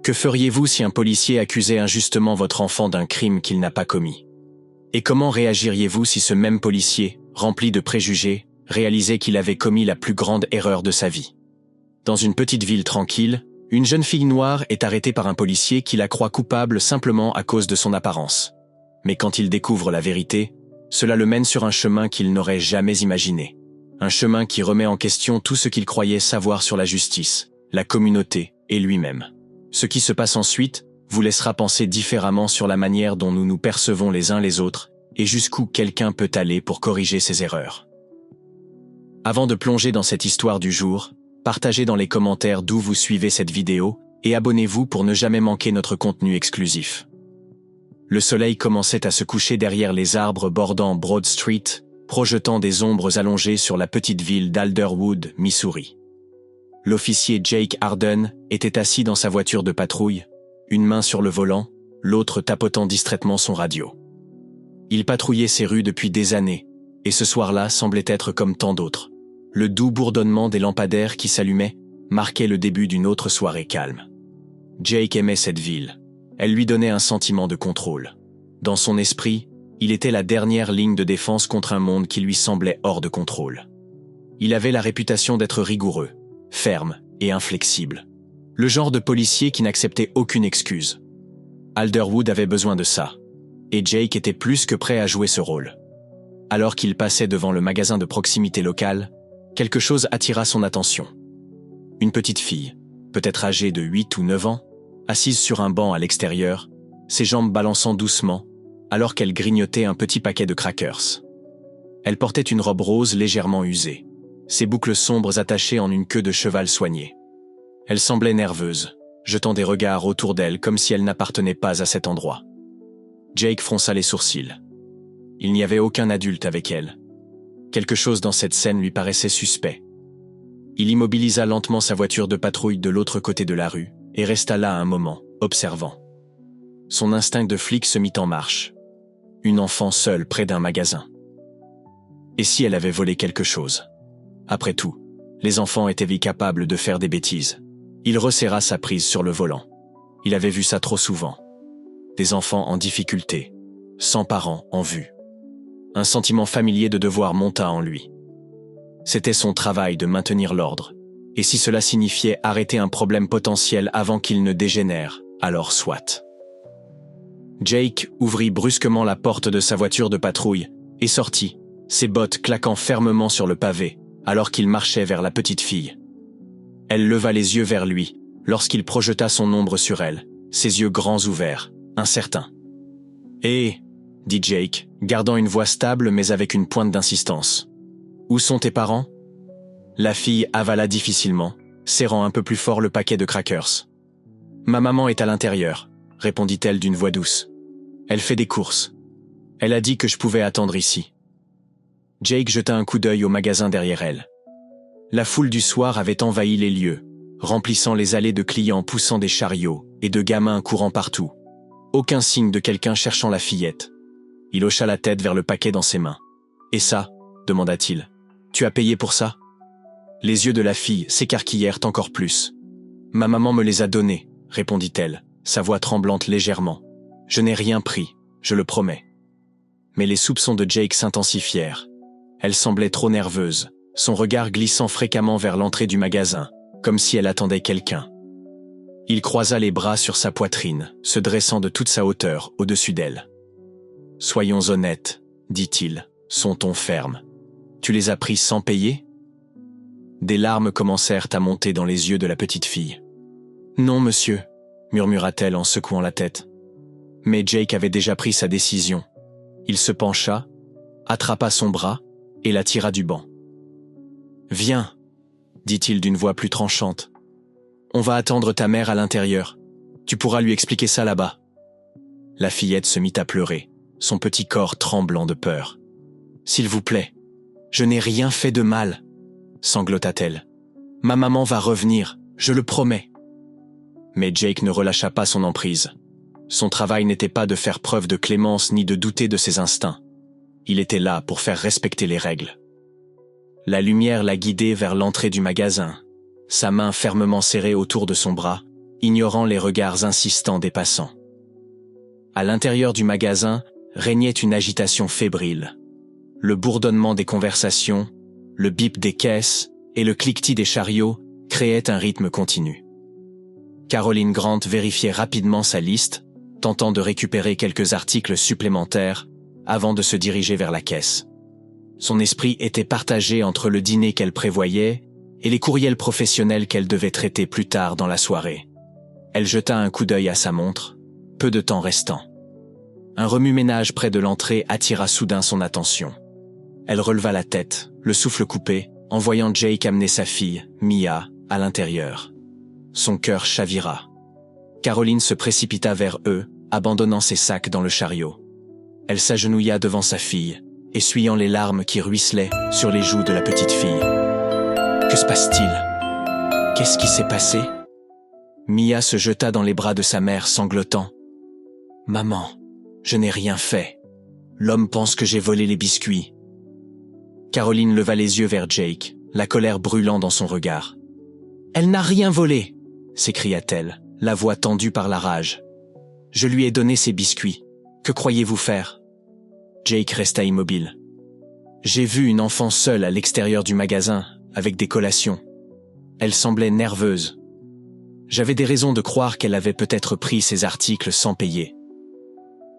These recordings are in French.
Que feriez-vous si un policier accusait injustement votre enfant d'un crime qu'il n'a pas commis? Et comment réagiriez-vous si ce même policier, rempli de préjugés, réalisait qu'il avait commis la plus grande erreur de sa vie? Dans une petite ville tranquille, une jeune fille noire est arrêtée par un policier qui la croit coupable simplement à cause de son apparence. Mais quand il découvre la vérité, cela le mène sur un chemin qu'il n'aurait jamais imaginé. Un chemin qui remet en question tout ce qu'il croyait savoir sur la justice, la communauté et lui-même. Ce qui se passe ensuite vous laissera penser différemment sur la manière dont nous nous percevons les uns les autres et jusqu'où quelqu'un peut aller pour corriger ses erreurs. Avant de plonger dans cette histoire du jour, partagez dans les commentaires d'où vous suivez cette vidéo et abonnez-vous pour ne jamais manquer notre contenu exclusif. Le soleil commençait à se coucher derrière les arbres bordant Broad Street, projetant des ombres allongées sur la petite ville d'Alderwood, Missouri. L'officier Jake Arden était assis dans sa voiture de patrouille, une main sur le volant, l'autre tapotant distraitement son radio. Il patrouillait ces rues depuis des années, et ce soir-là semblait être comme tant d'autres. Le doux bourdonnement des lampadaires qui s'allumaient marquait le début d'une autre soirée calme. Jake aimait cette ville. Elle lui donnait un sentiment de contrôle. Dans son esprit, il était la dernière ligne de défense contre un monde qui lui semblait hors de contrôle. Il avait la réputation d'être rigoureux, ferme et inflexible. Le genre de policier qui n'acceptait aucune excuse. Alderwood avait besoin de ça, et Jake était plus que prêt à jouer ce rôle. Alors qu'il passait devant le magasin de proximité local, quelque chose attira son attention. Une petite fille, peut-être âgée de 8 ou 9 ans, assise sur un banc à l'extérieur, ses jambes balançant doucement, alors qu'elle grignotait un petit paquet de crackers. Elle portait une robe rose légèrement usée, ses boucles sombres attachées en une queue de cheval soignée. Elle semblait nerveuse, jetant des regards autour d'elle comme si elle n'appartenait pas à cet endroit. Jake fronça les sourcils. Il n'y avait aucun adulte avec elle. Quelque chose dans cette scène lui paraissait suspect. Il immobilisa lentement sa voiture de patrouille de l'autre côté de la rue et resta là un moment, observant. Son instinct de flic se mit en marche. Une enfant seule près d'un magasin. Et si elle avait volé quelque chose? Après tout, les enfants étaient capables de faire des bêtises. Il resserra sa prise sur le volant. Il avait vu ça trop souvent. Des enfants en difficulté, sans parents en vue. Un sentiment familier de devoir monta en lui. C'était son travail de maintenir l'ordre. Et si cela signifiait arrêter un problème potentiel avant qu'il ne dégénère, alors soit. Jake ouvrit brusquement la porte de sa voiture de patrouille et sortit, ses bottes claquant fermement sur le pavé, alors qu'il marchait vers la petite fille. Elle leva les yeux vers lui, lorsqu'il projeta son ombre sur elle, ses yeux grands ouverts, incertains. « Hé !» dit Jake, gardant une voix stable mais avec une pointe d'insistance. « Où sont tes parents ?» La fille avala difficilement, serrant un peu plus fort le paquet de crackers. « Ma maman est à l'intérieur », répondit-elle d'une voix douce. « Elle fait des courses. Elle a dit que je pouvais attendre ici. » Jake jeta un coup d'œil au magasin derrière elle. La foule du soir avait envahi les lieux, remplissant les allées de clients poussant des chariots et de gamins courant partout. Aucun signe de quelqu'un cherchant la fillette. Il hocha la tête vers le paquet dans ses mains. « Et ça ?» demanda-t-il. « Tu as payé pour ça ?» Les yeux de la fille s'écarquillèrent encore plus. « Ma maman me les a donnés », répondit-elle, sa voix tremblante légèrement. « Je n'ai rien pris, je le promets. » Mais les soupçons de Jake s'intensifièrent. Elle semblait trop nerveuse, son regard glissant fréquemment vers l'entrée du magasin, comme si elle attendait quelqu'un. Il croisa les bras sur sa poitrine, se dressant de toute sa hauteur au-dessus d'elle. « Soyons honnêtes, dit-il, son ton ferme. Tu les as pris sans payer ?» Des larmes commencèrent à monter dans les yeux de la petite fille. « Non, monsieur, » murmura-t-elle en secouant la tête. Mais Jake avait déjà pris sa décision. Il se pencha, attrapa son bras et la tira du banc. « Viens, » dit-il d'une voix plus tranchante. « On va attendre ta mère à l'intérieur. Tu pourras lui expliquer ça là-bas. » La fillette se mit à pleurer, son petit corps tremblant de peur. « S'il vous plaît, je n'ai rien fait de mal, » sanglota-t-elle. « Ma maman va revenir, je le promets. » Mais Jake ne relâcha pas son emprise. Son travail n'était pas de faire preuve de clémence ni de douter de ses instincts. Il était là pour faire respecter les règles. La lumière la guidait vers l'entrée du magasin, sa main fermement serrée autour de son bras, ignorant les regards insistants des passants. À l'intérieur du magasin régnait une agitation fébrile. Le bourdonnement des conversations, le bip des caisses et le cliquetis des chariots créaient un rythme continu. Caroline Grant vérifiait rapidement sa liste, tentant de récupérer quelques articles supplémentaires avant de se diriger vers la caisse. Son esprit était partagé entre le dîner qu'elle prévoyait et les courriels professionnels qu'elle devait traiter plus tard dans la soirée. Elle jeta un coup d'œil à sa montre, peu de temps restant. Un remue-ménage près de l'entrée attira soudain son attention. Elle releva la tête, le souffle coupé, en voyant Jake amener sa fille, Mia, à l'intérieur. Son cœur chavira. Caroline se précipita vers eux, abandonnant ses sacs dans le chariot. Elle s'agenouilla devant sa fille, essuyant les larmes qui ruisselaient sur les joues de la petite fille. Que se passe-t-il? Qu'est-ce qui s'est passé? Mia se jeta dans les bras de sa mère, sanglotant. « Maman, je n'ai rien fait. L'homme pense que j'ai volé les biscuits. » Caroline leva les yeux vers Jake, la colère brûlant dans son regard. « Elle n'a rien volé !» s'écria-t-elle, la voix tendue par la rage. « Je lui ai donné ses biscuits. Que croyez-vous faire ?» Jake resta immobile. « J'ai vu une enfant seule à l'extérieur du magasin, avec des collations. Elle semblait nerveuse. J'avais des raisons de croire qu'elle avait peut-être pris ces articles sans payer. »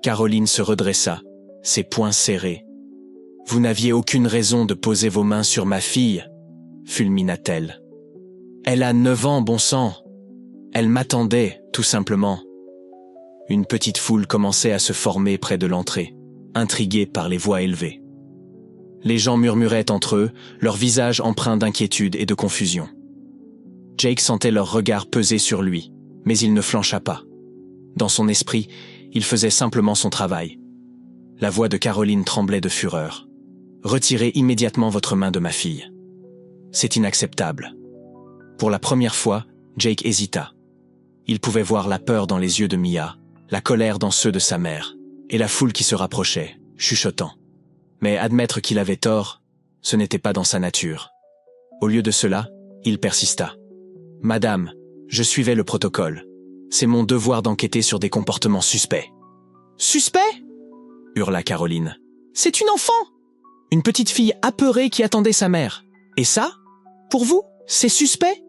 Caroline se redressa, ses poings serrés. « Vous n'aviez aucune raison de poser vos mains sur ma fille, » fulmina-t-elle. « Elle a 9 ans, bon sang. Elle m'attendait, tout simplement. » Une petite foule commençait à se former près de l'entrée, intriguée par les voix élevées. Les gens murmuraient entre eux, leurs visages empreints d'inquiétude et de confusion. Jake sentait leurs regards peser sur lui, mais il ne flancha pas. Dans son esprit, il faisait simplement son travail. La voix de Caroline tremblait de fureur. « Retirez immédiatement votre main de ma fille. C'est inacceptable. » Pour la première fois, Jake hésita. Il pouvait voir la peur dans les yeux de Mia, la colère dans ceux de sa mère, et la foule qui se rapprochait, chuchotant. Mais admettre qu'il avait tort, ce n'était pas dans sa nature. Au lieu de cela, il persista. « Madame, je suivais le protocole. C'est mon devoir d'enquêter sur des comportements suspects. »« Suspect ?» hurla Caroline. « C'est une enfant! Une petite fille apeurée qui attendait sa mère. Et ça, pour vous, c'est suspect ?»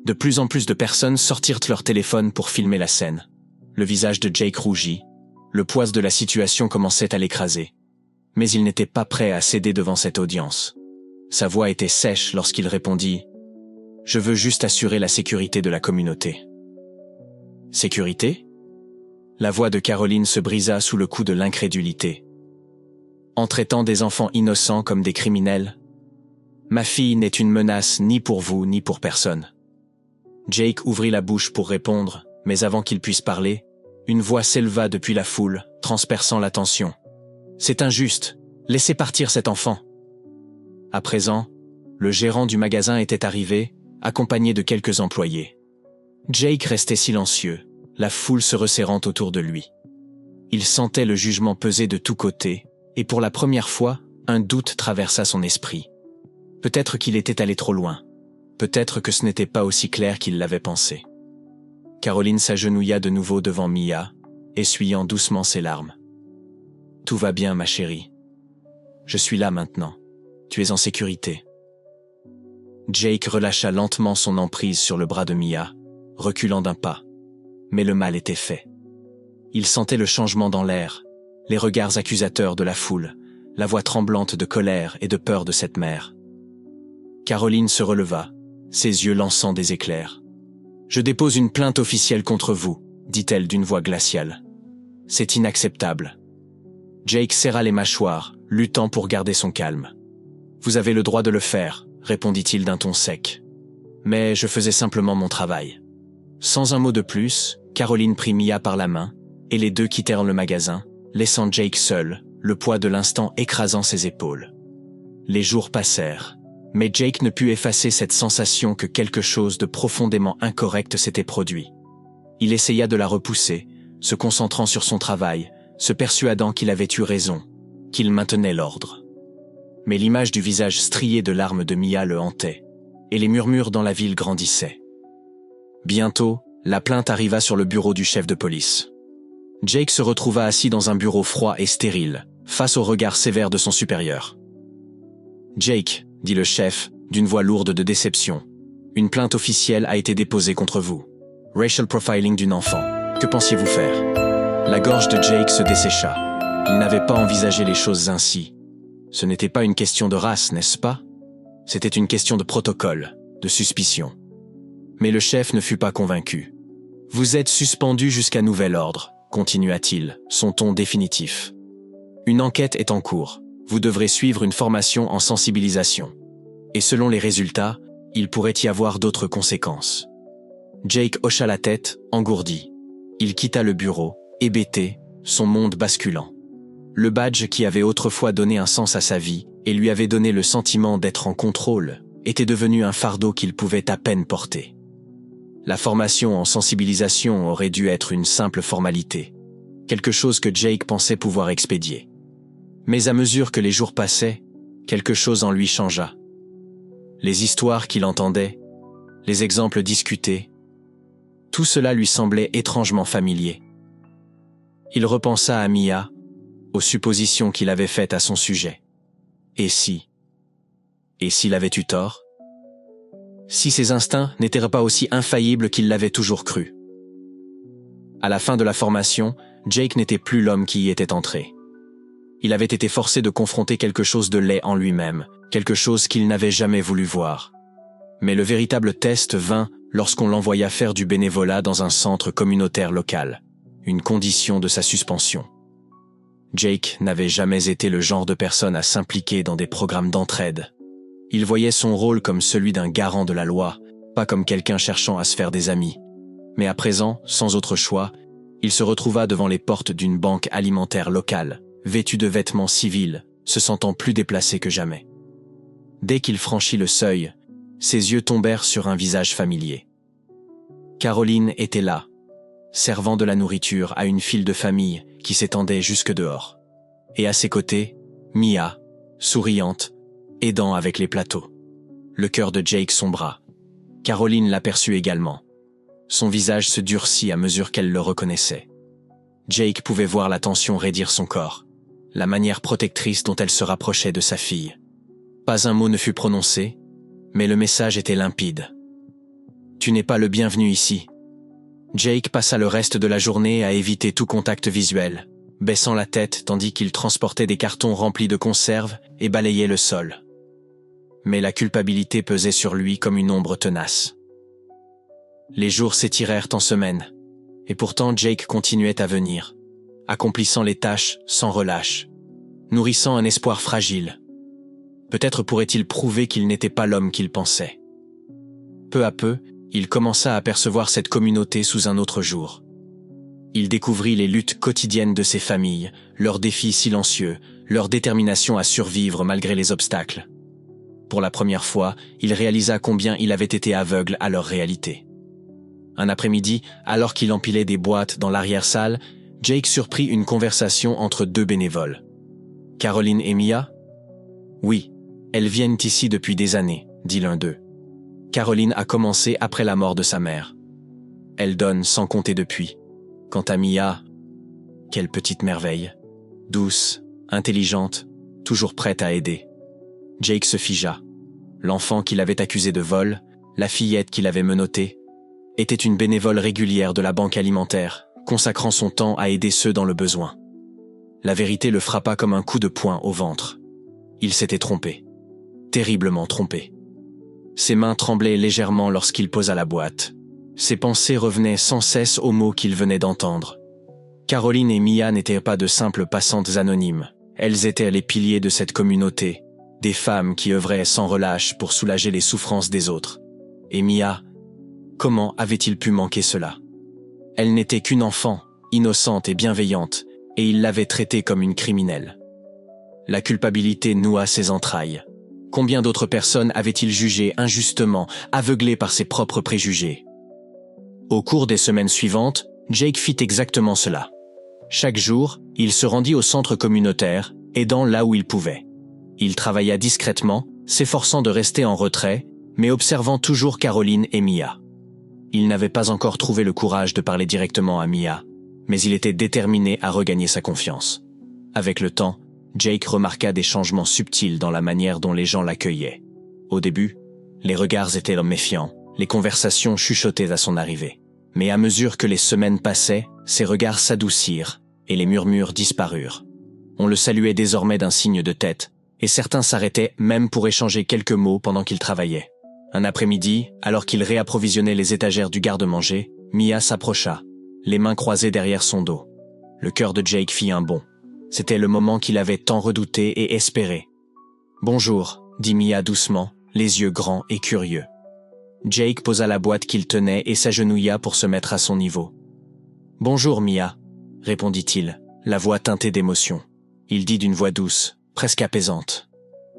De plus en plus de personnes sortirent leur téléphone pour filmer la scène. Le visage de Jake rougit. Le poids de la situation commençait à l'écraser. Mais il n'était pas prêt à céder devant cette audience. Sa voix était sèche lorsqu'il répondit « Je veux juste assurer la sécurité de la communauté. » « Sécurité ?» La voix de Caroline se brisa sous le coup de l'incrédulité. « En traitant des enfants innocents comme des criminels, ma fille n'est une menace ni pour vous ni pour personne. » Jake ouvrit la bouche pour répondre, mais avant qu'il puisse parler, une voix s'éleva depuis la foule, transperçant la tension. « C'est injuste, laissez partir cet enfant. » À présent, le gérant du magasin était arrivé, accompagné de quelques employés. Jake restait silencieux, la foule se resserrant autour de lui. Il sentait le jugement peser de tous côtés, et pour la première fois, un doute traversa son esprit. Peut-être qu'il était allé trop loin. Peut-être que ce n'était pas aussi clair qu'il l'avait pensé. Caroline s'agenouilla de nouveau devant Mia, essuyant doucement ses larmes. « Tout va bien, ma chérie. Je suis là maintenant. Tu es en sécurité. » Jake relâcha lentement son emprise sur le bras de Mia, reculant d'un pas. Mais le mal était fait. Il sentait le changement dans l'air, les regards accusateurs de la foule, la voix tremblante de colère et de peur de cette mère. Caroline se releva, ses yeux lançant des éclairs. « Je dépose une plainte officielle contre vous, » dit-elle d'une voix glaciale. « C'est inacceptable. » Jake serra les mâchoires, luttant pour garder son calme. « Vous avez le droit de le faire, » répondit-il d'un ton sec. « Mais je faisais simplement mon travail. » Sans un mot de plus, Caroline prit Mia par la main, et les deux quittèrent le magasin, laissant Jake seul, le poids de l'instant écrasant ses épaules. Les jours passèrent, mais Jake ne put effacer cette sensation que quelque chose de profondément incorrect s'était produit. Il essaya de la repousser, se concentrant sur son travail, se persuadant qu'il avait eu raison, qu'il maintenait l'ordre. Mais l'image du visage strié de larmes de Mia le hantait, et les murmures dans la ville grandissaient. Bientôt, La plainte arriva sur le bureau du chef de police. Jake se retrouva assis dans un bureau froid et stérile, face au regard sévère de son supérieur. « Jake, » dit le chef, d'une voix lourde de déception, « une plainte officielle a été déposée contre vous. Racial profiling d'une enfant. Que pensiez-vous faire ?» La gorge de Jake se dessécha. Il n'avait pas envisagé les choses ainsi. Ce n'était pas une question de race, n'est-ce pas? C'était une question de protocole, de suspicion. Mais le chef ne fut pas convaincu. « Vous êtes suspendu jusqu'à nouvel ordre », continua-t-il, son ton définitif. « Une enquête est en cours. Vous devrez suivre une formation en sensibilisation. Et selon les résultats, il pourrait y avoir d'autres conséquences. » Jake hocha la tête, engourdi. Il quitta le bureau, hébété, son monde basculant. Le badge qui avait autrefois donné un sens à sa vie et lui avait donné le sentiment d'être en contrôle était devenu un fardeau qu'il pouvait à peine porter. La formation en sensibilisation aurait dû être une simple formalité, quelque chose que Jake pensait pouvoir expédier. Mais à mesure que les jours passaient, quelque chose en lui changea. Les histoires qu'il entendait, les exemples discutés, tout cela lui semblait étrangement familier. Il repensa à Mia, aux suppositions qu'il avait faites à son sujet. Et si? Et s'il avait eu tort? Si ses instincts n'étaient pas aussi infaillibles qu'il l'avait toujours cru? À la fin de la formation, Jake n'était plus l'homme qui y était entré. Il avait été forcé de confronter quelque chose de laid en lui-même, quelque chose qu'il n'avait jamais voulu voir. Mais le véritable test vint lorsqu'on l'envoya faire du bénévolat dans un centre communautaire local, une condition de sa suspension. Jake n'avait jamais été le genre de personne à s'impliquer dans des programmes d'entraide. Il voyait son rôle comme celui d'un garant de la loi, pas comme quelqu'un cherchant à se faire des amis. Mais à présent, sans autre choix, il se retrouva devant les portes d'une banque alimentaire locale, vêtu de vêtements civils, se sentant plus déplacé que jamais. Dès qu'il franchit le seuil, ses yeux tombèrent sur un visage familier. Caroline était là, servant de la nourriture à une file de famille qui s'étendait jusque dehors. Et à ses côtés, Mia, souriante, aidant avec les plateaux. Le cœur de Jake sombra. Caroline l'aperçut également. Son visage se durcit à mesure qu'elle le reconnaissait. Jake pouvait voir la tension raidir son corps, la manière protectrice dont elle se rapprochait de sa fille. Pas un mot ne fut prononcé, mais le message était limpide. « Tu n'es pas le bienvenu ici. » Jake passa le reste de la journée à éviter tout contact visuel, baissant la tête tandis qu'il transportait des cartons remplis de conserves et balayait le sol. Mais la culpabilité pesait sur lui comme une ombre tenace. Les jours s'étirèrent en semaines, et pourtant Jake continuait à venir, accomplissant les tâches sans relâche, nourrissant un espoir fragile. Peut-être pourrait-il prouver qu'il n'était pas l'homme qu'il pensait. Peu à peu, il commença à apercevoir cette communauté sous un autre jour. Il découvrit les luttes quotidiennes de ces familles, leurs défis silencieux, leur détermination à survivre malgré les obstacles. Pour la première fois, il réalisa combien il avait été aveugle à leur réalité. Un après-midi, alors qu'il empilait des boîtes dans l'arrière-salle, Jake surprit une conversation entre deux bénévoles. « Caroline et Mia ?»« Oui, elles viennent ici depuis des années, » dit l'un d'eux. Caroline a commencé après la mort de sa mère. Elle donne sans compter depuis. Quant à Mia, quelle petite merveille. Douce, intelligente, toujours prête à aider. Jake se figea. L'enfant qu'il avait accusé de vol, la fillette qu'il avait menottée, était une bénévole régulière de la banque alimentaire, consacrant son temps à aider ceux dans le besoin. La vérité le frappa comme un coup de poing au ventre. Il s'était trompé. Terriblement trompé. Ses mains tremblaient légèrement lorsqu'il posa la boîte. Ses pensées revenaient sans cesse aux mots qu'il venait d'entendre. Caroline et Mia n'étaient pas de simples passantes anonymes. Elles étaient les piliers de cette communauté, des femmes qui œuvraient sans relâche pour soulager les souffrances des autres. Et Mia, comment avait-il pu manquer cela? Elle n'était qu'une enfant, innocente et bienveillante, et il l'avait traitée comme une criminelle. La culpabilité noua ses entrailles. Combien d'autres personnes avait-il jugé injustement, aveuglées par ses propres préjugés? Au cours des semaines suivantes, Jake fit exactement cela. Chaque jour, il se rendit au centre communautaire, aidant là où il pouvait. Il travailla discrètement, s'efforçant de rester en retrait, mais observant toujours Caroline et Mia. Il n'avait pas encore trouvé le courage de parler directement à Mia, mais il était déterminé à regagner sa confiance. Avec le temps, Jake remarqua des changements subtils dans la manière dont les gens l'accueillaient. Au début, les regards étaient méfiants, les conversations chuchotaient à son arrivée. Mais à mesure que les semaines passaient, ses regards s'adoucirent et les murmures disparurent. On le saluait désormais d'un signe de tête, et certains s'arrêtaient même pour échanger quelques mots pendant qu'il travaillait. Un après-midi, alors qu'il réapprovisionnait les étagères du garde-manger, Mia s'approcha, les mains croisées derrière son dos. Le cœur de Jake fit un bond. C'était le moment qu'il avait tant redouté et espéré. « Bonjour », dit Mia doucement, les yeux grands et curieux. Jake posa la boîte qu'il tenait et s'agenouilla pour se mettre à son niveau. « Bonjour Mia », répondit-il, la voix teintée d'émotion. Il dit d'une voix douce, presque apaisante.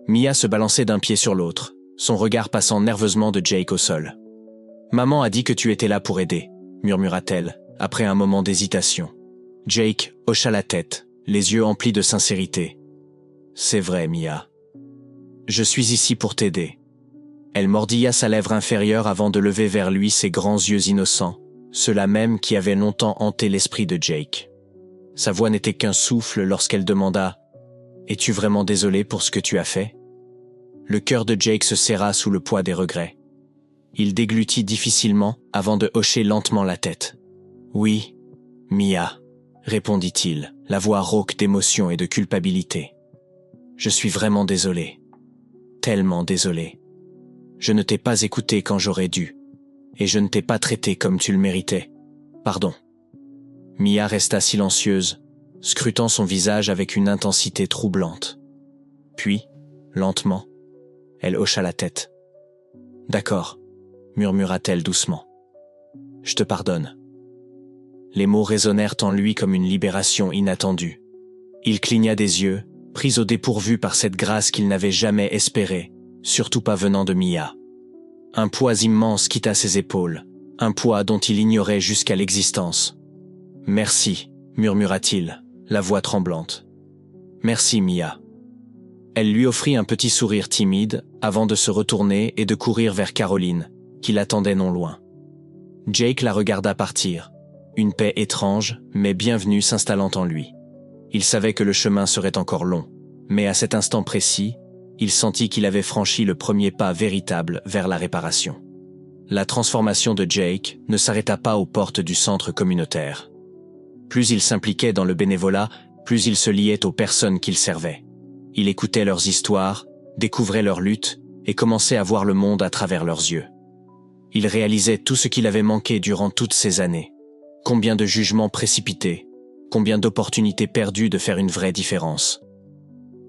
Mia se balançait d'un pied sur l'autre, son regard passant nerveusement de Jake au sol. « Maman a dit que tu étais là pour aider », murmura-t-elle, après un moment d'hésitation. Jake hocha la tête, les yeux emplis de sincérité. « C'est vrai, Mia. Je suis ici pour t'aider. » Elle mordilla sa lèvre inférieure avant de lever vers lui ses grands yeux innocents, ceux-là même qui avaient longtemps hanté l'esprit de Jake. Sa voix n'était qu'un souffle lorsqu'elle demanda « Es-tu vraiment désolé pour ce que tu as fait ?» Le cœur de Jake se serra sous le poids des regrets. Il déglutit difficilement avant de hocher lentement la tête. « Oui, Mia », répondit-il, la voix rauque d'émotion et de culpabilité. « Je suis vraiment désolé. Tellement désolé. Je ne t'ai pas écouté quand j'aurais dû, et je ne t'ai pas traité comme tu le méritais. Pardon. » Mia resta silencieuse, scrutant son visage avec une intensité troublante. Puis, lentement, elle hocha la tête. « D'accord, » murmura-t-elle doucement. « Je te pardonne. » Les mots résonnèrent en lui comme une libération inattendue. Il cligna des yeux, pris au dépourvu par cette grâce qu'il n'avait jamais espérée, surtout pas venant de Mia. Un poids immense quitta ses épaules, un poids dont il ignorait jusqu'à l'existence. « Merci », murmura-t-il, la voix tremblante. « Merci, Mia. » Elle lui offrit un petit sourire timide avant de se retourner et de courir vers Caroline, qui l'attendait non loin. Jake la regarda partir, une paix étrange mais bienvenue s'installant en lui. Il savait que le chemin serait encore long, mais à cet instant précis, il sentit qu'il avait franchi le premier pas véritable vers la réparation. La transformation de Jake ne s'arrêta pas aux portes du centre communautaire. Plus il s'impliquait dans le bénévolat, plus il se liait aux personnes qu'il servait. Il écoutait leurs histoires, découvrait leurs luttes et commençait à voir le monde à travers leurs yeux. Il réalisait tout ce qu'il avait manqué durant toutes ces années. Combien de jugements précipités, combien d'opportunités perdues de faire une vraie différence.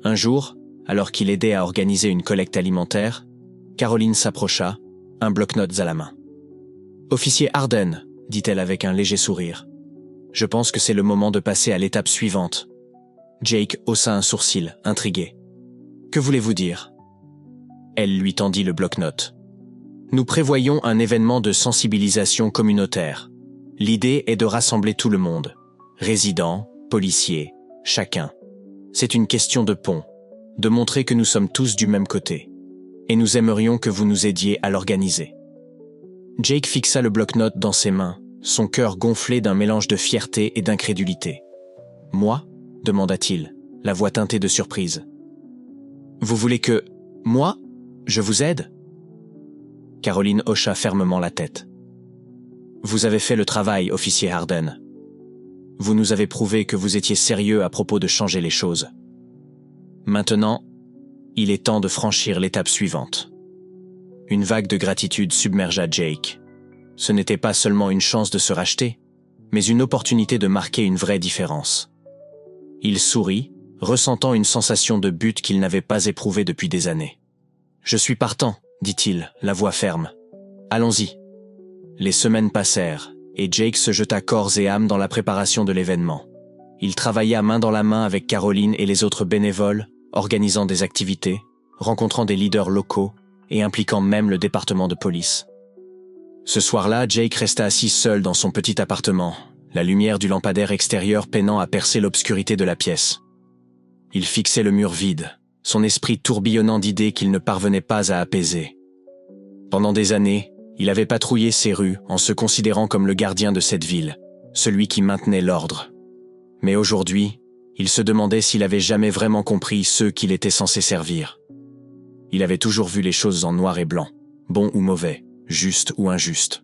Un jour, alors qu'il aidait à organiser une collecte alimentaire, Caroline s'approcha, un bloc-notes à la main. « Officier Harden », dit-elle avec un léger sourire. « Je pense que c'est le moment de passer à l'étape suivante. » Jake haussa un sourcil, intrigué. « Que voulez-vous dire ?» Elle lui tendit le bloc-notes. « Nous prévoyons un événement de sensibilisation communautaire. L'idée est de rassembler tout le monde. Résidents, policiers, chacun. C'est une question de pont, de montrer que nous sommes tous du même côté. Et nous aimerions que vous nous aidiez à l'organiser. » Jake fixa le bloc-notes dans ses mains, son cœur gonflé d'un mélange de fierté et d'incrédulité. « Moi ?» demanda-t-il, la voix teintée de surprise. « Vous voulez que, moi, je vous aide ?» Caroline hocha fermement la tête. « Vous avez fait le travail, officier Harden. Vous nous avez prouvé que vous étiez sérieux à propos de changer les choses. Maintenant, il est temps de franchir l'étape suivante. » Une vague de gratitude submergea Jake. Ce n'était pas seulement une chance de se racheter, mais une opportunité de marquer une vraie différence. Il sourit, ressentant une sensation de but qu'il n'avait pas éprouvée depuis des années. « Je suis partant », dit-il, la voix ferme. « Allons-y. » Les semaines passèrent, et Jake se jeta corps et âme dans la préparation de l'événement. Il travailla main dans la main avec Caroline et les autres bénévoles, organisant des activités, rencontrant des leaders locaux et impliquant même le département de police. Ce soir-là, Jake resta assis seul dans son petit appartement, la lumière du lampadaire extérieur peinant à percer l'obscurité de la pièce. Il fixait le mur vide, son esprit tourbillonnant d'idées qu'il ne parvenait pas à apaiser. Pendant des années, Il avait patrouillé ces rues en se considérant comme le gardien de cette ville, celui qui maintenait l'ordre. Mais aujourd'hui, il se demandait s'il avait jamais vraiment compris ceux qu'il était censé servir. Il avait toujours vu les choses en noir et blanc, bon ou mauvais, juste ou injuste.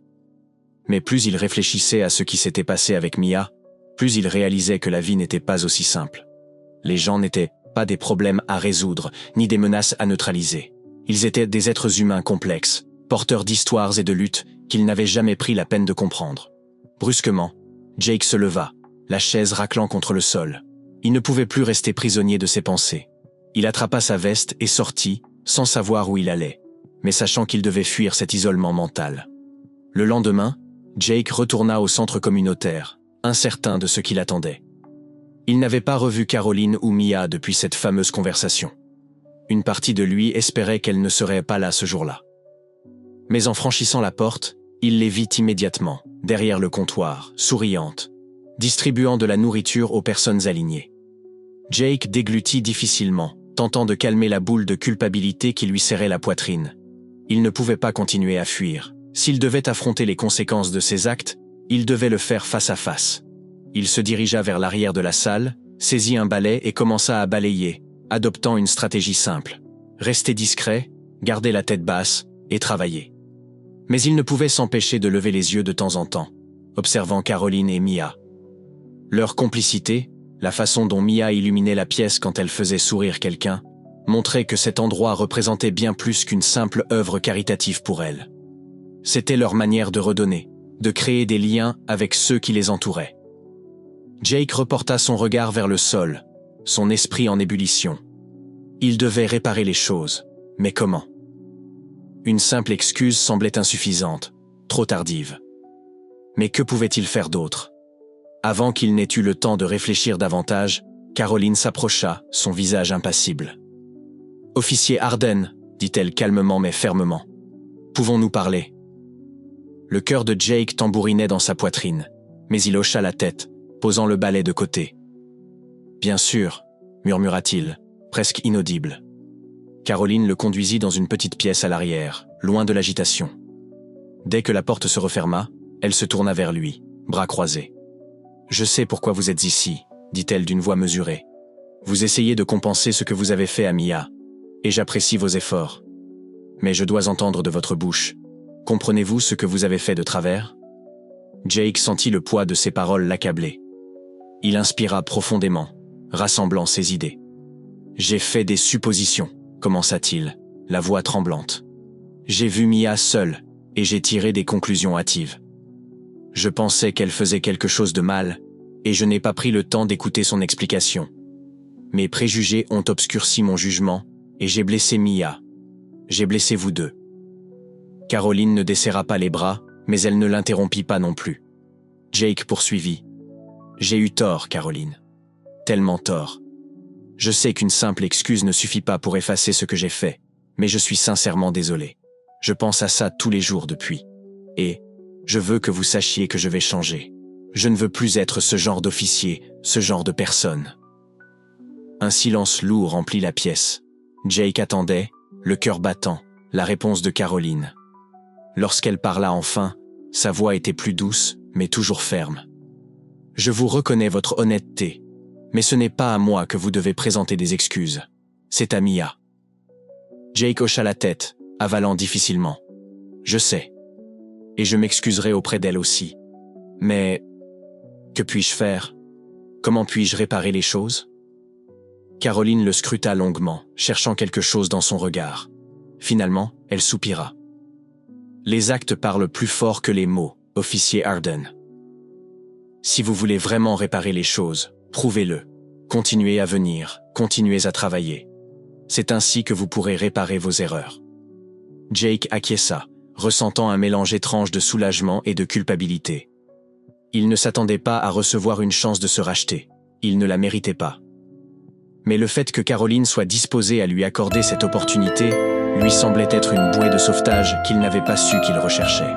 Mais plus il réfléchissait à ce qui s'était passé avec Mia, plus il réalisait que la vie n'était pas aussi simple. Les gens n'étaient pas des problèmes à résoudre, ni des menaces à neutraliser. Ils étaient des êtres humains complexes, porteurs d'histoires et de luttes qu'il n'avait jamais pris la peine de comprendre. Brusquement, Jake se leva, la chaise raclant contre le sol. Il ne pouvait plus rester prisonnier de ses pensées. Il attrapa sa veste et sortit, sans savoir où il allait, mais sachant qu'il devait fuir cet isolement mental. Le lendemain, Jake retourna au centre communautaire, incertain de ce qu'il attendait. Il n'avait pas revu Caroline ou Mia depuis cette fameuse conversation. Une partie de lui espérait qu'elle ne serait pas là ce jour-là. Mais en franchissant la porte, il les vit immédiatement, derrière le comptoir, souriantes, distribuant de la nourriture aux personnes alignées. Jake déglutit difficilement, tentant de calmer la boule de culpabilité qui lui serrait la poitrine. Il ne pouvait pas continuer à fuir. S'il devait affronter les conséquences de ses actes, il devait le faire face à face. Il se dirigea vers l'arrière de la salle, saisit un balai et commença à balayer, adoptant une stratégie simple. Rester discret, garder la tête basse et travailler. Mais il ne pouvait s'empêcher de lever les yeux de temps en temps, observant Caroline et Mia. Leur complicité, la façon dont Mia illuminait la pièce quand elle faisait sourire quelqu'un, montrait que cet endroit représentait bien plus qu'une simple œuvre caritative pour elle. C'était leur manière de redonner, de créer des liens avec ceux qui les entouraient. Jake reporta son regard vers le sol, son esprit en ébullition. Il devait réparer les choses, mais comment? Une simple excuse semblait insuffisante, trop tardive. Mais que pouvait-il faire d'autre? Avant qu'il n'ait eu le temps de réfléchir davantage, Caroline s'approcha, son visage impassible. « Officier Arden, dit-elle calmement mais fermement. Pouvons-nous parler ?» Le cœur de Jake tambourinait dans sa poitrine, mais il hocha la tête, posant le balai de côté. « Bien sûr, » murmura-t-il, presque inaudible. Caroline le conduisit dans une petite pièce à l'arrière, loin de l'agitation. Dès que la porte se referma, elle se tourna vers lui, bras croisés. « Je sais pourquoi vous êtes ici, » dit-elle d'une voix mesurée. « Vous essayez de compenser ce que vous avez fait à Mia, et j'apprécie vos efforts. Mais je dois entendre de votre bouche. Comprenez-vous ce que vous avez fait de travers ?» Jake sentit le poids de ses paroles l'accabler. Il inspira profondément, rassemblant ses idées. « J'ai fait des suppositions, » commença-t-il, la voix tremblante. « J'ai vu Mia seule, et j'ai tiré des conclusions hâtives. Je pensais qu'elle faisait quelque chose de mal, et je n'ai pas pris le temps d'écouter son explication. Mes préjugés ont obscurci mon jugement, et j'ai blessé Mia. J'ai blessé vous deux. » Caroline ne desserra pas les bras, mais elle ne l'interrompit pas non plus. Jake poursuivit. « J'ai eu tort, Caroline. Tellement tort. Je sais qu'une simple excuse ne suffit pas pour effacer ce que j'ai fait, mais je suis sincèrement désolé. Je pense à ça tous les jours depuis. Et je veux que vous sachiez que je vais changer. Je ne veux plus être ce genre d'officier, ce genre de personne. » Un silence lourd remplit la pièce. Jake attendait, le cœur battant, la réponse de Caroline. Lorsqu'elle parla enfin, sa voix était plus douce, mais toujours ferme. « Je vous reconnais votre honnêteté, mais ce n'est pas à moi que vous devez présenter des excuses. C'est à Mia. » Jake hocha la tête, avalant difficilement. « Je sais. Et je m'excuserai auprès d'elle aussi. Mais que puis-je faire? Comment puis-je réparer les choses ?» Caroline le scruta longuement, cherchant quelque chose dans son regard. Finalement, elle soupira. « Les actes parlent plus fort que les mots, officier Arden. Si vous voulez vraiment réparer les choses, prouvez-le. Continuez à venir, continuez à travailler. C'est ainsi que vous pourrez réparer vos erreurs. » Jake acquiesça, ressentant un mélange étrange de soulagement et de culpabilité. Il ne s'attendait pas à recevoir une chance de se racheter. Il ne la méritait pas. Mais le fait que Caroline soit disposée à lui accorder cette opportunité lui semblait être une bouée de sauvetage qu'il n'avait pas su qu'il recherchait.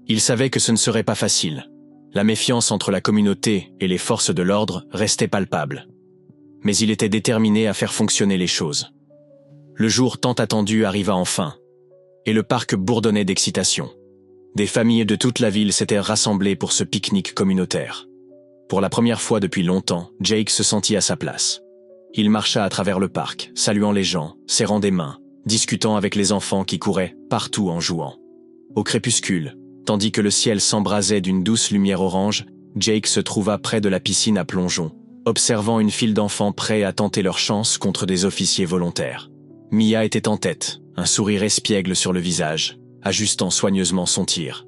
Il savait que ce ne serait pas facile. La méfiance entre la communauté et les forces de l'ordre restait palpable. Mais il était déterminé à faire fonctionner les choses. Le jour tant attendu arriva enfin. et le parc bourdonnait d'excitation. Des familles de toute la ville s'étaient rassemblées pour ce pique-nique communautaire. Pour la première fois depuis longtemps, Jake se sentit à sa place. Il marcha à travers le parc, saluant les gens, serrant des mains, discutant avec les enfants qui couraient partout en jouant. Au crépuscule, tandis que le ciel s'embrasait d'une douce lumière orange, Jake se trouva près de la piscine à plongeon, observant une file d'enfants prêts à tenter leur chance contre des officiers volontaires. Mia était en tête, un sourire espiègle sur le visage, ajustant soigneusement son tir.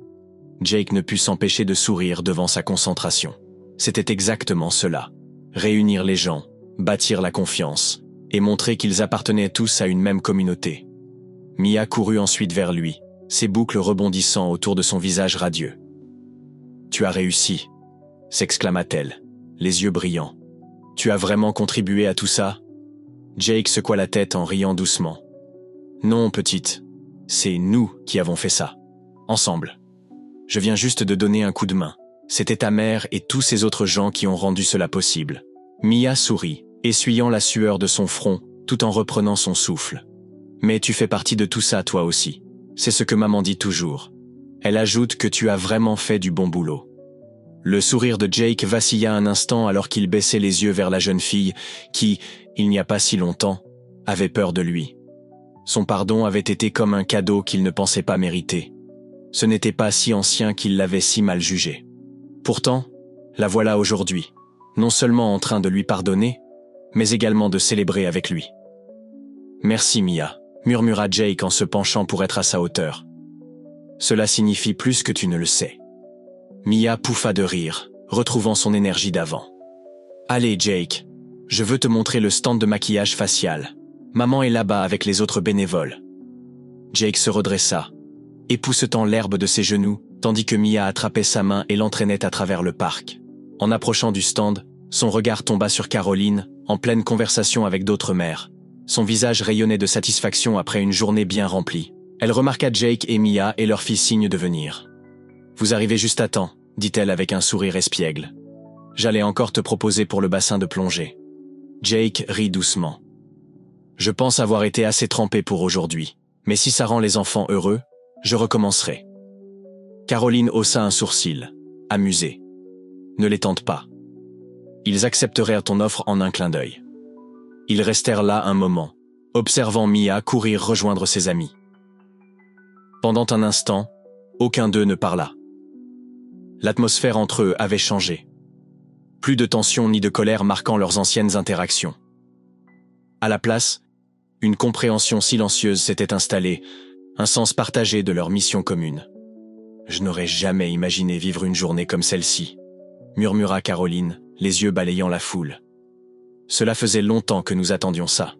Jake ne put s'empêcher de sourire devant sa concentration. C'était exactement cela. Réunir les gens, bâtir la confiance, et montrer qu'ils appartenaient tous à une même communauté. Mia courut ensuite vers lui, ses boucles rebondissant autour de son visage radieux. « Tu as réussi !» s'exclama-t-elle, les yeux brillants. « Tu as vraiment contribué à tout ça ?» Jake secoua la tête en riant doucement. « Non, petite, c'est nous qui avons fait ça, ensemble. Je viens juste de donner un coup de main. C'était ta mère et tous ces autres gens qui ont rendu cela possible. » Mia sourit, essuyant la sueur de son front, tout en reprenant son souffle. « Mais tu fais partie de tout ça toi aussi. C'est ce que maman dit toujours. Elle ajoute que tu as vraiment fait du bon boulot. » Le sourire de Jake vacilla un instant alors qu'il baissait les yeux vers la jeune fille qui, il n'y a pas si longtemps, avait peur de lui. Son pardon avait été comme un cadeau qu'il ne pensait pas mériter. Ce n'était pas si ancien qu'il l'avait si mal jugé. Pourtant, la voilà aujourd'hui, non seulement en train de lui pardonner, mais également de célébrer avec lui. « Merci Mia », murmura Jake en se penchant pour être à sa hauteur. « Cela signifie plus que tu ne le sais. » Mia pouffa de rire, retrouvant son énergie d'avant. « Allez Jake, je veux te montrer le stand de maquillage facial. Maman est là-bas avec les autres bénévoles. » Jake se redressa, époussetant l'herbe de ses genoux, tandis que Mia attrapait sa main et l'entraînait à travers le parc. En approchant du stand, son regard tomba sur Caroline, en pleine conversation avec d'autres mères. Son visage rayonnait de satisfaction après une journée bien remplie. Elle remarqua Jake et Mia et leur fit signe de venir. « Vous arrivez juste à temps », dit-elle avec un sourire espiègle. « J'allais encore te proposer pour le bassin de plongée. » Jake rit doucement. « Je pense avoir été assez trempé pour aujourd'hui, mais si ça rend les enfants heureux, je recommencerai. » Caroline haussa un sourcil, amusée. « Ne les tente pas. Ils accepteraient ton offre en un clin d'œil. » Ils restèrent là un moment, observant Mia courir rejoindre ses amis. Pendant un instant, aucun d'eux ne parla. L'atmosphère entre eux avait changé. Plus de tension ni de colère marquant leurs anciennes interactions. À la place, une compréhension silencieuse s'était installée, un sens partagé de leur mission commune. « Je n'aurais jamais imaginé vivre une journée comme celle-ci », murmura Caroline, les yeux balayant la foule. « Cela faisait longtemps que nous attendions ça. »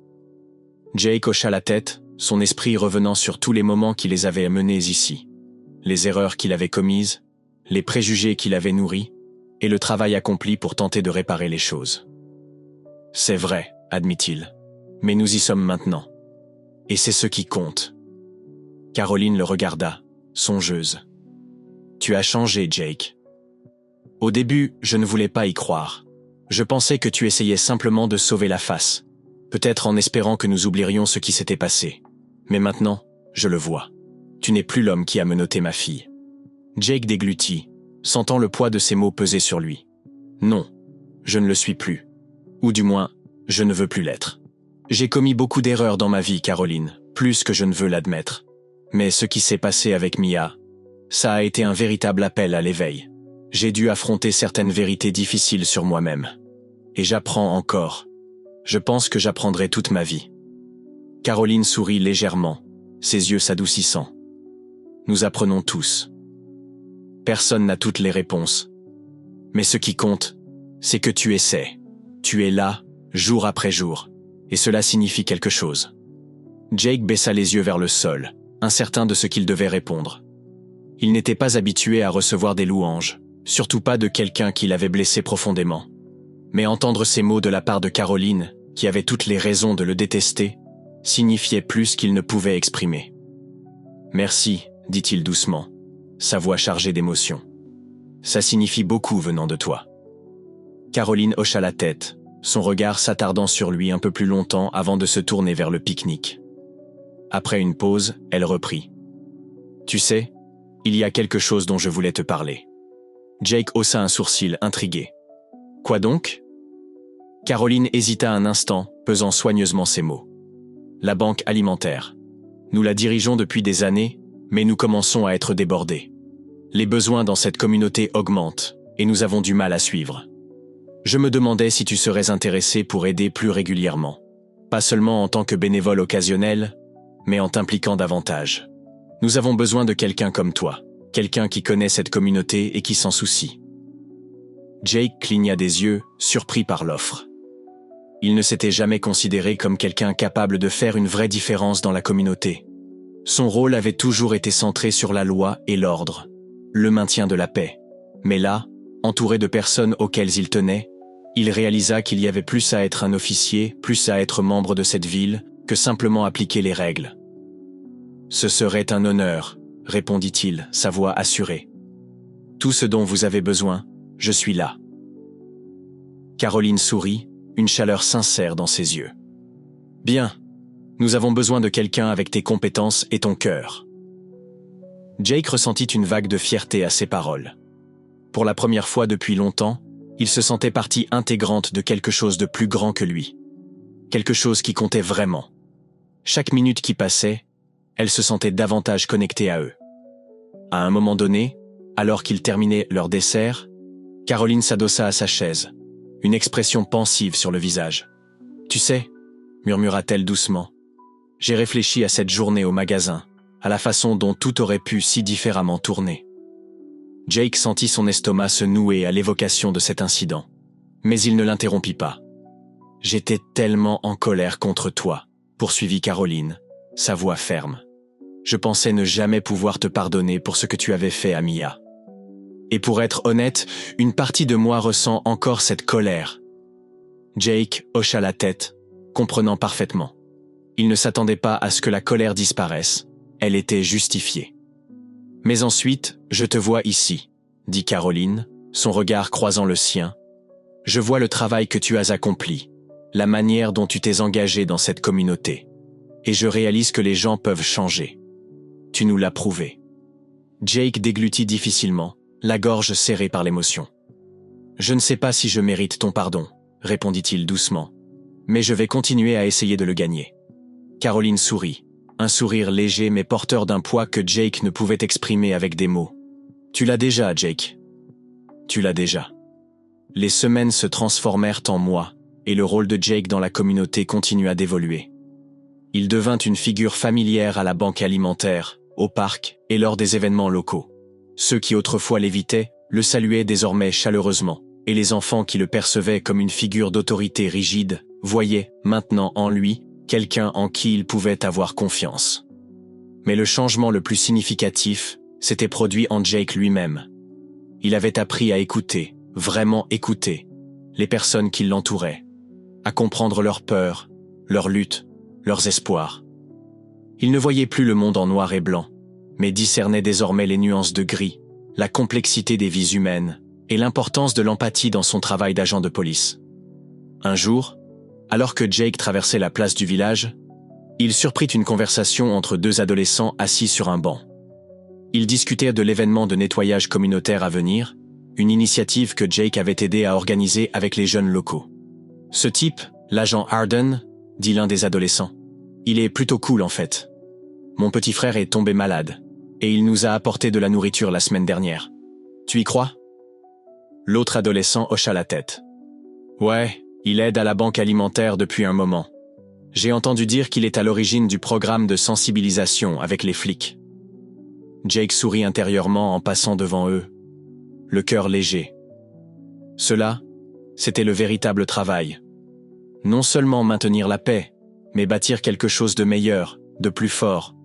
Jake hocha la tête, son esprit revenant sur tous les moments qui les avaient menés ici. Les erreurs qu'il avait commises, les préjugés qu'il avait nourris, et le travail accompli pour tenter de réparer les choses. « C'est vrai, admit-il, mais nous y sommes maintenant. Et c'est ce qui compte. » Caroline le regarda, songeuse. « Tu as changé, Jake. Au début, je ne voulais pas y croire. Je pensais que tu essayais simplement de sauver la face, peut-être en espérant que nous oublierions ce qui s'était passé. Mais maintenant, je le vois. Tu n'es plus l'homme qui a menotté ma fille. » Jake déglutit, sentant le poids de ses mots peser sur lui. « Non, je ne le suis plus. Ou du moins, je ne veux plus l'être. J'ai commis beaucoup d'erreurs dans ma vie, Caroline, plus que je ne veux l'admettre. Mais ce qui s'est passé avec Mia, ça a été un véritable appel à l'éveil. J'ai dû affronter certaines vérités difficiles sur moi-même. Et j'apprends encore. Je pense que j'apprendrai toute ma vie. » Caroline sourit légèrement, ses yeux s'adoucissant. « Nous apprenons tous. Personne n'a toutes les réponses. Mais ce qui compte, c'est que tu essaies. Tu es là, jour après jour. Et cela signifie quelque chose. » Jake baissa les yeux vers le sol, incertain de ce qu'il devait répondre. Il n'était pas habitué à recevoir des louanges, surtout pas de quelqu'un qui l'avait blessé profondément. Mais entendre ces mots de la part de Caroline, qui avait toutes les raisons de le détester, signifiait plus qu'il ne pouvait exprimer. « Merci, dit-il doucement, sa voix chargée d'émotion. Ça signifie beaucoup venant de toi. » Caroline hocha la tête, son regard s'attardant sur lui un peu plus longtemps avant de se tourner vers le pique-nique. Après une pause, elle reprit. Tu sais, il y a quelque chose dont je voulais te parler. Jake haussa un sourcil, intrigué. Quoi donc? Caroline hésita un instant, pesant soigneusement ses mots. La banque alimentaire. Nous la dirigeons depuis des années, mais nous commençons à être débordés. Les besoins dans cette communauté augmentent, et nous avons du mal à suivre. Je me demandais si tu serais intéressé pour aider plus régulièrement. Pas seulement en tant que bénévole occasionnel, mais en t'impliquant davantage. Nous avons besoin de quelqu'un comme toi, quelqu'un qui connaît cette communauté et qui s'en soucie. Jake cligna des yeux, surpris par l'offre. Il ne s'était jamais considéré comme quelqu'un capable de faire une vraie différence dans la communauté. Son rôle avait toujours été centré sur la loi et l'ordre, le maintien de la paix. Mais là, entouré de personnes auxquelles il tenait, il réalisa qu'il y avait plus à être un officier, plus à être membre de cette ville, que simplement appliquer les règles. « Ce serait un honneur », répondit-il, sa voix assurée. « Tout ce dont vous avez besoin, je suis là. » Caroline sourit, une chaleur sincère dans ses yeux. « Bien, nous avons besoin de quelqu'un avec tes compétences et ton cœur. » Jake ressentit une vague de fierté à ces paroles. Pour la première fois depuis longtemps, il se sentait partie intégrante de quelque chose de plus grand que lui. Quelque chose qui comptait vraiment. Chaque minute qui passait, elle se sentait davantage connectée à eux. À un moment donné, alors qu'ils terminaient leur dessert, Caroline s'adossa à sa chaise, une expression pensive sur le visage. « Tu sais, » murmura-t-elle doucement, « j'ai réfléchi à cette journée au magasin, à la façon dont tout aurait pu si différemment tourner. » Jake sentit son estomac se nouer à l'évocation de cet incident. Mais il ne l'interrompit pas. « J'étais tellement en colère contre toi, » poursuivit Caroline, sa voix ferme. « Je pensais ne jamais pouvoir te pardonner pour ce que tu avais fait à Mia. Et pour être honnête, une partie de moi ressent encore cette colère. » Jake hocha la tête, comprenant parfaitement. Il ne s'attendait pas à ce que la colère disparaisse. Elle était justifiée. « Mais ensuite, je te vois ici, » dit Caroline, son regard croisant le sien. « Je vois le travail que tu as accompli, la manière dont tu t'es engagé dans cette communauté. Et je réalise que les gens peuvent changer. Tu nous l'as prouvé. » Jake déglutit difficilement, la gorge serrée par l'émotion. « Je ne sais pas si je mérite ton pardon, » répondit-il doucement, « mais je vais continuer à essayer de le gagner. » Caroline sourit, un sourire léger mais porteur d'un poids que Jake ne pouvait exprimer avec des mots. « Tu l'as déjà, Jake. Tu l'as déjà. » Les semaines se transformèrent en mois, et le rôle de Jake dans la communauté continua d'évoluer. Il devint une figure familière à la banque alimentaire, au parc et lors des événements locaux. Ceux qui autrefois l'évitaient, le saluaient désormais chaleureusement, et les enfants qui le percevaient comme une figure d'autorité rigide, voyaient, maintenant en lui, quelqu'un en qui ils pouvaient avoir confiance. Mais le changement le plus significatif s'était produit en Jake lui-même. Il avait appris à écouter, vraiment écouter, les personnes qui l'entouraient, à comprendre leurs peurs, leurs luttes, leurs espoirs. Il ne voyait plus le monde en noir et blanc, mais discernait désormais les nuances de gris, la complexité des vies humaines et l'importance de l'empathie dans son travail d'agent de police. Un jour, alors que Jake traversait la place du village, il surprit une conversation entre deux adolescents assis sur un banc. Ils discutaient de l'événement de nettoyage communautaire à venir, une initiative que Jake avait aidé à organiser avec les jeunes locaux. « Ce type, l'agent Arden, » dit l'un des adolescents, « il est plutôt cool en fait. Mon petit frère est tombé malade, et il nous a apporté de la nourriture la semaine dernière. Tu y crois ?» L'autre adolescent hocha la tête. « Ouais, il aide à la banque alimentaire depuis un moment. J'ai entendu dire qu'il est à l'origine du programme de sensibilisation avec les flics. » Jake sourit intérieurement en passant devant eux, le cœur léger. Cela, c'était le véritable travail. Non seulement maintenir la paix, mais bâtir quelque chose de meilleur, de plus fort.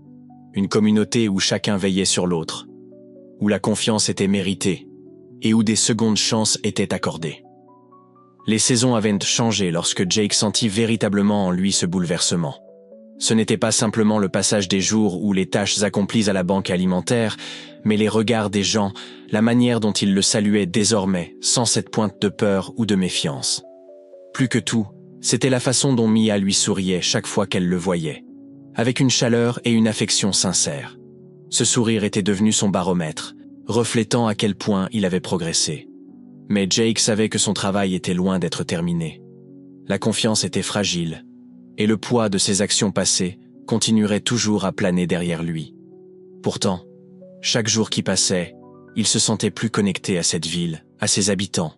Une communauté où chacun veillait sur l'autre, où la confiance était méritée et où des secondes chances étaient accordées. Les saisons avaient changé lorsque Jake sentit véritablement en lui ce bouleversement. Ce n'était pas simplement le passage des jours ou les tâches accomplies à la banque alimentaire, mais les regards des gens, la manière dont ils le saluaient désormais, sans cette pointe de peur ou de méfiance. Plus que tout, c'était la façon dont Mia lui souriait chaque fois qu'elle le voyait, avec une chaleur et une affection sincères. Ce sourire était devenu son baromètre, reflétant à quel point il avait progressé. Mais Jake savait que son travail était loin d'être terminé. La confiance était fragile, et le poids de ses actions passées continuerait toujours à planer derrière lui. Pourtant, chaque jour qui passait, il se sentait plus connecté à cette ville, à ses habitants,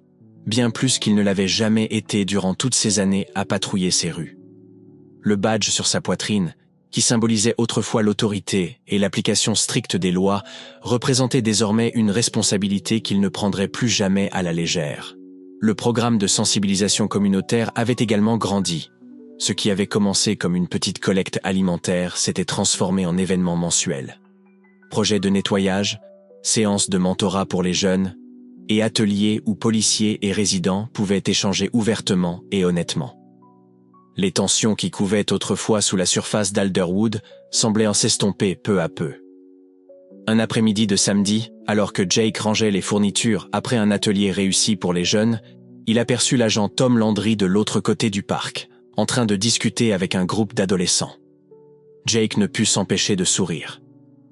bien plus qu'il ne l'avait jamais été durant toutes ces années à patrouiller ses rues. Le badge sur sa poitrine, qui symbolisait autrefois l'autorité et l'application stricte des lois, représentait désormais une responsabilité qu'il ne prendrait plus jamais à la légère. Le programme de sensibilisation communautaire avait également grandi. Ce qui avait commencé comme une petite collecte alimentaire s'était transformé en événement mensuel. Projets de nettoyage, séances de mentorat pour les jeunes, et ateliers où policiers et résidents pouvaient échanger ouvertement et honnêtement. Les tensions qui couvaient autrefois sous la surface d'Alderwood semblaient en s'estomper peu à peu. Un après-midi de samedi, alors que Jake rangeait les fournitures après un atelier réussi pour les jeunes, il aperçut l'agent Tom Landry de l'autre côté du parc, en train de discuter avec un groupe d'adolescents. Jake ne put s'empêcher de sourire.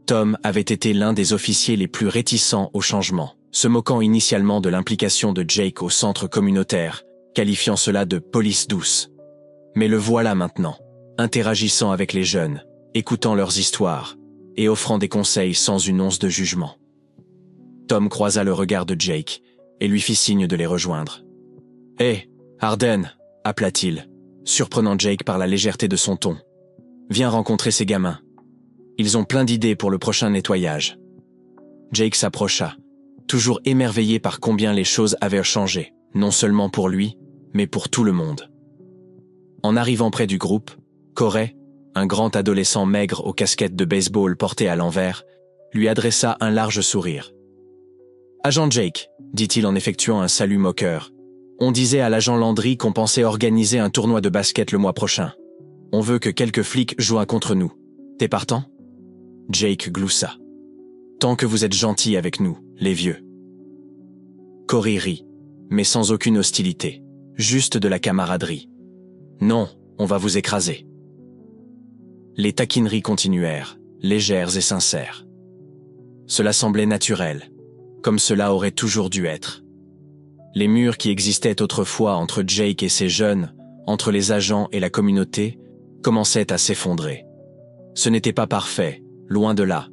Tom avait été l'un des officiers les plus réticents au changement, se moquant initialement de l'implication de Jake au centre communautaire, qualifiant cela de « police douce ». Mais le voilà maintenant, interagissant avec les jeunes, écoutant leurs histoires et offrant des conseils sans une once de jugement. Tom croisa le regard de Jake et lui fit signe de les rejoindre. « Hé, Arden !» appela-t-il, surprenant Jake par la légèreté de son ton. « Viens rencontrer ces gamins. Ils ont plein d'idées pour le prochain nettoyage. » Jake s'approcha, toujours émerveillé par combien les choses avaient changé, non seulement pour lui, mais pour tout le monde. En arrivant près du groupe, Corey, un grand adolescent maigre aux casquettes de baseball portées à l'envers, lui adressa un large sourire. « Agent Jake », dit-il en effectuant un salut moqueur, « on disait à l'agent Landry qu'on pensait organiser un tournoi de basket le mois prochain. On veut que quelques flics jouent un contre nous. T'es partant ?» Jake gloussa. « Tant que vous êtes gentils avec nous, les vieux. » Corey rit, mais sans aucune hostilité, juste de la camaraderie. « Non, on va vous écraser. » Les taquineries continuèrent, légères et sincères. Cela semblait naturel, comme cela aurait toujours dû être. Les murs qui existaient autrefois entre Jake et ses jeunes, entre les agents et la communauté, commençaient à s'effondrer. Ce n'était pas parfait, loin de là,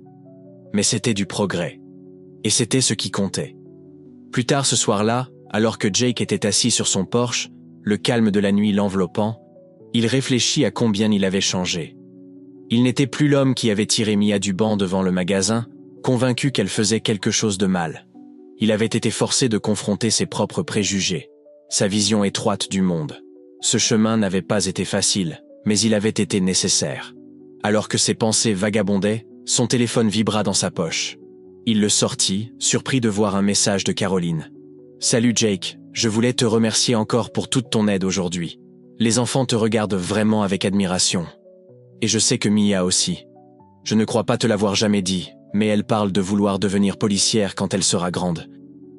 mais c'était du progrès. Et c'était ce qui comptait. Plus tard ce soir-là, alors que Jake était assis sur son porche, le calme de la nuit l'enveloppant, il réfléchit à combien il avait changé. Il n'était plus l'homme qui avait tiré Mia du banc devant le magasin, convaincu qu'elle faisait quelque chose de mal. Il avait été forcé de confronter ses propres préjugés, sa vision étroite du monde. Ce chemin n'avait pas été facile, mais il avait été nécessaire. Alors que ses pensées vagabondaient, son téléphone vibra dans sa poche. Il le sortit, surpris de voir un message de Caroline. « Salut Jake, je voulais te remercier encore pour toute ton aide aujourd'hui. Les enfants te regardent vraiment avec admiration. Et je sais que Mia aussi. Je ne crois pas te l'avoir jamais dit, mais elle parle de vouloir devenir policière quand elle sera grande.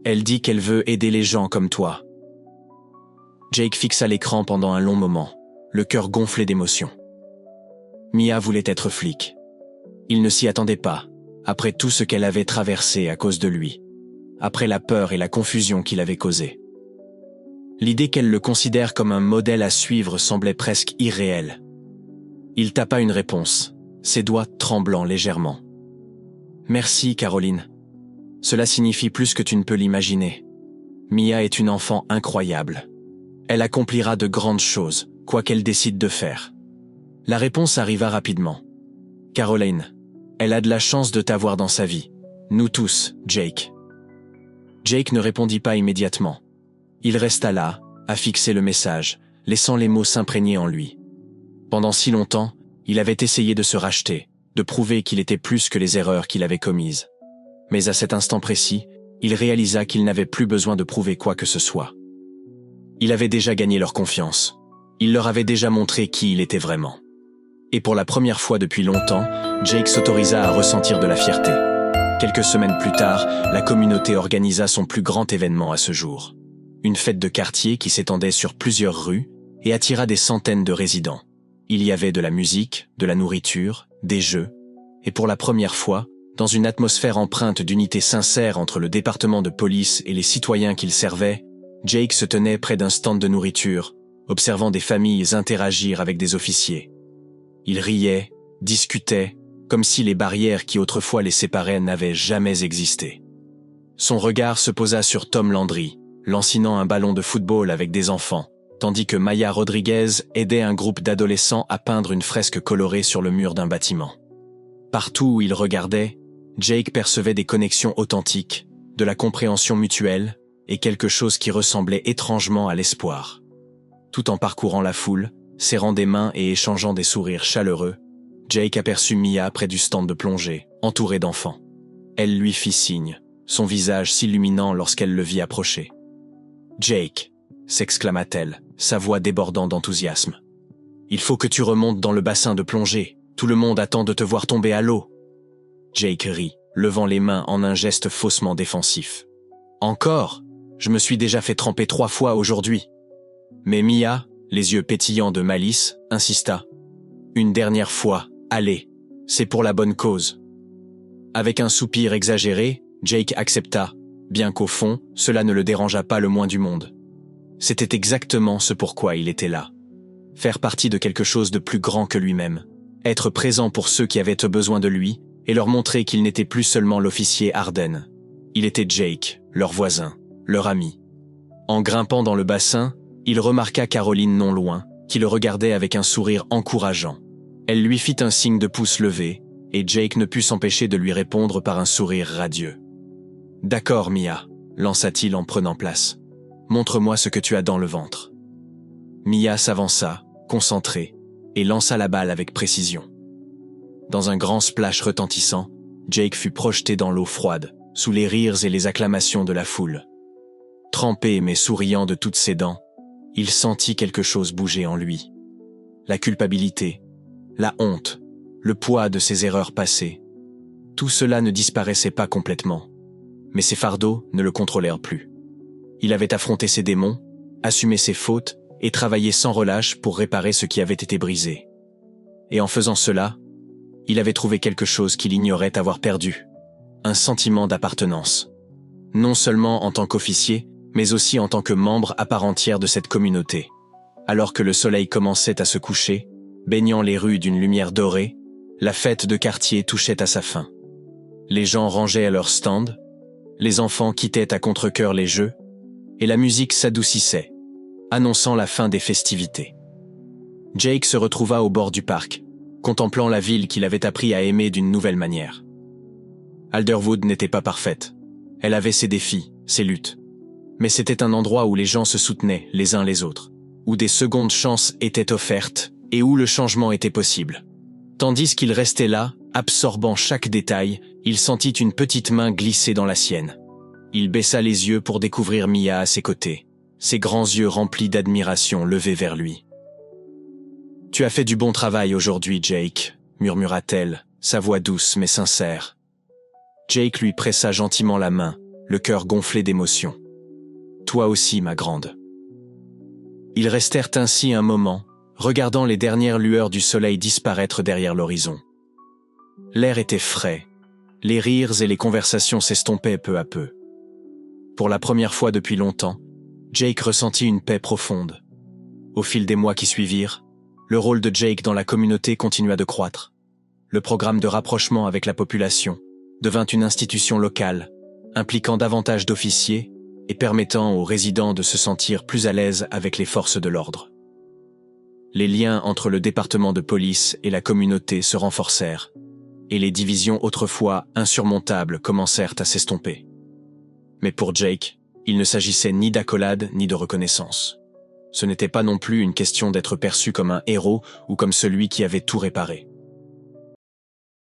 Elle dit qu'elle veut aider les gens comme toi. » Jake fixa l'écran pendant un long moment, le cœur gonflé d'émotion. Mia voulait être flic. Il ne s'y attendait pas, après tout ce qu'elle avait traversé à cause de lui, après la peur et la confusion qu'il avait causée. L'idée qu'elle le considère comme un modèle à suivre semblait presque irréelle. Il tapa une réponse, ses doigts tremblant légèrement. « Merci, Caroline. Cela signifie plus que tu ne peux l'imaginer. Mia est une enfant incroyable. Elle accomplira de grandes choses, quoi qu'elle décide de faire. » La réponse arriva rapidement. « Caroline, elle a de la chance de t'avoir dans sa vie. Nous tous, Jake. » Jake ne répondit pas immédiatement. Il resta là, à fixer le message, laissant les mots s'imprégner en lui. Pendant si longtemps, il avait essayé de se racheter, de prouver qu'il était plus que les erreurs qu'il avait commises. Mais à cet instant précis, il réalisa qu'il n'avait plus besoin de prouver quoi que ce soit. Il avait déjà gagné leur confiance. Il leur avait déjà montré qui il était vraiment. Et pour la première fois depuis longtemps, Jake s'autorisa à ressentir de la fierté. Quelques semaines plus tard, la communauté organisa son plus grand événement à ce jour. Une fête de quartier qui s'étendait sur plusieurs rues et attira des centaines de résidents. Il y avait de la musique, de la nourriture, des jeux, et pour la première fois, Dans une atmosphère empreinte d'unité sincère entre le département de police et les citoyens qu'il servait, Jake se tenait près d'un stand de nourriture, observant des familles interagir avec des officiers. Il riait, discutait, comme si les barrières qui autrefois les séparaient n'avaient jamais existé. Son regard se posa sur Tom Landry, lancinant un ballon de football avec des enfants, tandis que Maya Rodriguez aidait un groupe d'adolescents à peindre une fresque colorée sur le mur d'un bâtiment. Partout où il regardait, Jake percevait des connexions authentiques, de la compréhension mutuelle et quelque chose qui ressemblait étrangement à l'espoir. Tout en parcourant la foule, serrant des mains et échangeant des sourires chaleureux, Jake aperçut Mia près du stand de plongée, entourée d'enfants. Elle lui fit signe, son visage s'illuminant lorsqu'elle le vit approcher. « Jake !» s'exclama-t-elle, sa voix débordant d'enthousiasme. « Il faut que tu remontes dans le bassin de plongée. Tout le monde attend de te voir tomber à l'eau. » Jake rit, levant les mains en un geste faussement défensif. « Encore ? Je me suis déjà fait tremper 3 fois aujourd'hui. » Mais Mia, les yeux pétillants de malice, insista. « Une dernière fois, allez, c'est pour la bonne cause. » Avec un soupir exagéré, Jake accepta, bien qu'au fond, cela ne le dérangeât pas le moins du monde. C'était exactement ce pourquoi il était là. Faire partie de quelque chose de plus grand que lui-même. Être présent pour ceux qui avaient besoin de lui et leur montrer qu'il n'était plus seulement l'officier Arden. Il était Jake, leur voisin, leur ami. En grimpant dans le bassin, il remarqua Caroline non loin, qui le regardait avec un sourire encourageant. Elle lui fit un signe de pouce levé, et Jake ne put s'empêcher de lui répondre par un sourire radieux. « D'accord, Mia, » lança-t-il en prenant place. « Montre-moi ce que tu as dans le ventre. » Mia s'avança, concentrée, et lança la balle avec précision. Dans un grand splash retentissant, Jake fut projeté dans l'eau froide, sous les rires et les acclamations de la foule. Trempé mais souriant de toutes ses dents, il sentit quelque chose bouger en lui. La culpabilité, la honte, le poids de ses erreurs passées. Tout cela ne disparaissait pas complètement, mais ses fardeaux ne le contrôlèrent plus. Il avait affronté ses démons, assumé ses fautes et travaillé sans relâche pour réparer ce qui avait été brisé. Et en faisant cela, il avait trouvé quelque chose qu'il ignorait avoir perdu, un sentiment d'appartenance. Non seulement en tant qu'officier, mais aussi en tant que membre à part entière de cette communauté. Alors que le soleil commençait à se coucher, baignant les rues d'une lumière dorée, la fête de quartier touchait à sa fin. Les gens rangeaient à leur stand, les enfants quittaient à contre-cœur les jeux, et la musique s'adoucissait, annonçant la fin des festivités. Jake se retrouva au bord du parc, contemplant la ville qu'il avait appris à aimer d'une nouvelle manière. Alderwood n'était pas parfaite. Elle avait ses défis, ses luttes. Mais c'était un endroit où les gens se soutenaient les uns les autres, où des secondes chances étaient offertes et où le changement était possible. Tandis qu'il restait là, absorbant chaque détail, il sentit une petite main glisser dans la sienne. Il baissa les yeux pour découvrir Mia à ses côtés, ses grands yeux remplis d'admiration levés vers lui. « Tu as fait du bon travail aujourd'hui, Jake », murmura-t-elle, sa voix douce mais sincère. Jake lui pressa gentiment la main, le cœur gonflé d'émotion. « Toi aussi, ma grande. » Ils restèrent ainsi un moment, regardant les dernières lueurs du soleil disparaître derrière l'horizon. L'air était frais, les rires et les conversations s'estompaient peu à peu. Pour la première fois depuis longtemps, Jake ressentit une paix profonde. Au fil des mois qui suivirent, le rôle de Jake dans la communauté continua de croître. Le programme de rapprochement avec la population devint une institution locale, impliquant davantage d'officiers et permettant aux résidents de se sentir plus à l'aise avec les forces de l'ordre. Les liens entre le département de police et la communauté se renforcèrent, et les divisions autrefois insurmontables commencèrent à s'estomper. Mais pour Jake, il ne s'agissait ni d'accolade ni de reconnaissance. Ce n'était pas non plus une question d'être perçu comme un héros ou comme celui qui avait tout réparé.